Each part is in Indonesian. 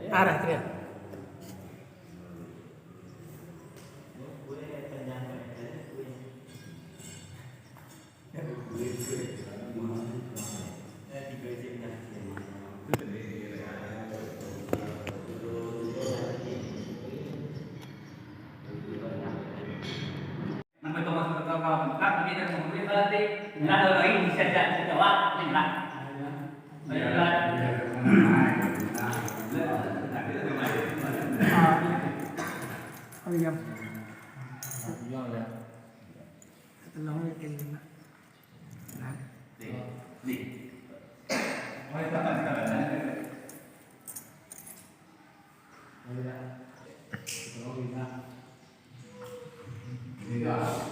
Arah dia. Terima kasih.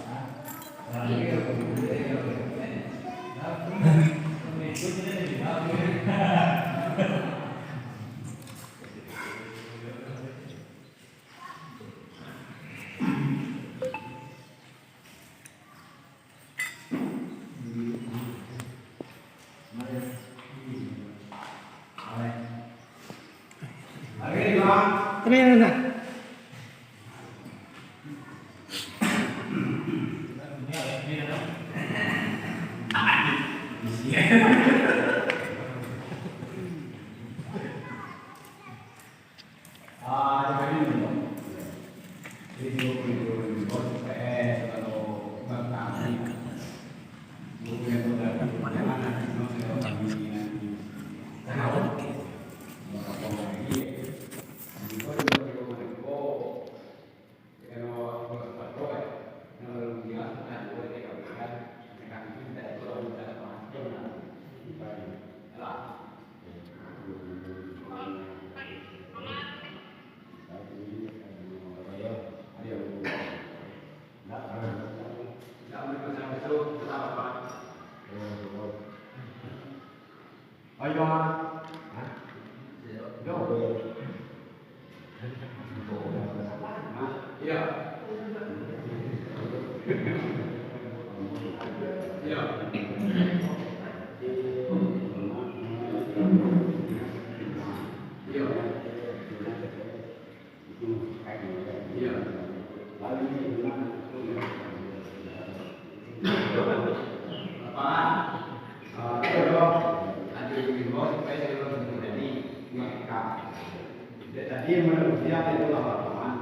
Tadi menurut dia itu lapangan.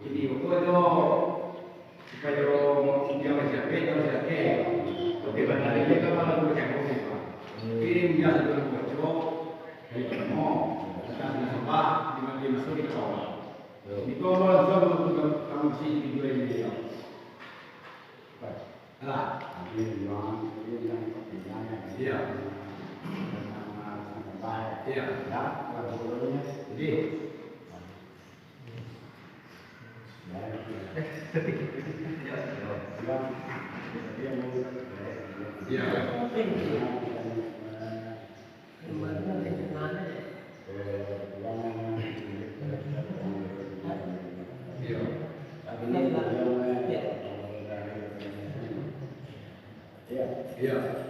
Jadi itu supaya dia masih ada, tapi benar dia kalau bukan apa. Kirim dia sebelum bocor, dari temu, datang sampah, dimasuk di bawah. Itu sebelum kamu sih video ini dia. Alah, ini dia. Iya, ya.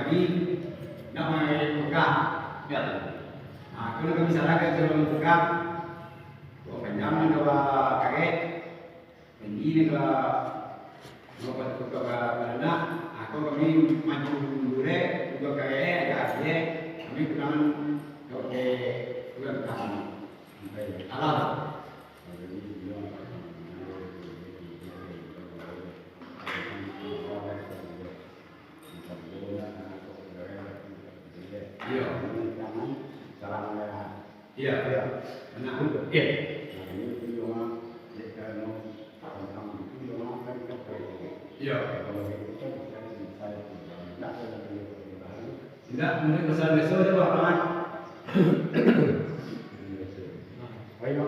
Jadi Ya. Nah, kalau kami salah ke sebelum buka, kau panjang ke kaget, ini ke mau ke mana? Aku kami maju dulu, juga kaget, kaget, kami kurang oke, kurang tahu. Alam. Iya. Iya, iya. Benar. Iya. Iya. Tidak, mungkin besar-besar dia lapangan. Ayo.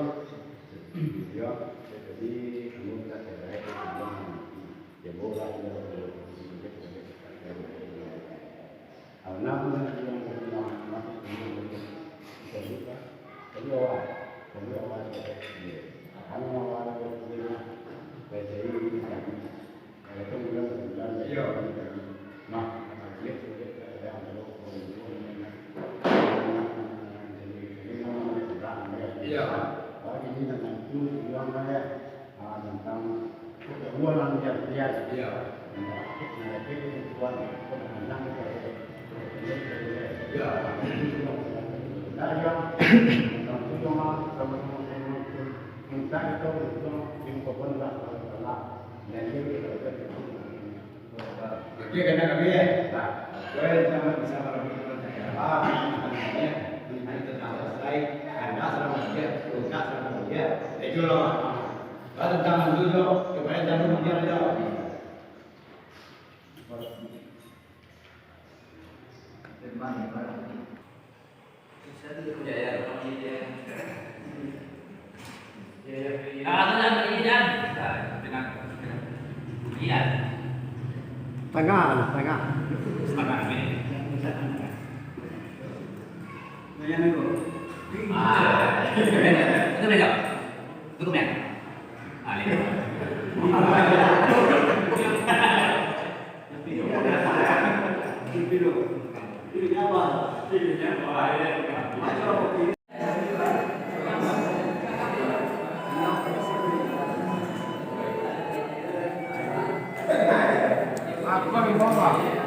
Ya, jadi kamu tak ada ya bola anak yang tentang kebualan yang biasa. Oke, karena kami ya, saya sama bisa melakukan ini tentang selesai, Anda selama dia, tugas selama dia, itu loh. Kalau tentang itu kepada jangan dia ada. Saya tidak punya ya, kalau dia. Tengah. Aku kami bawa.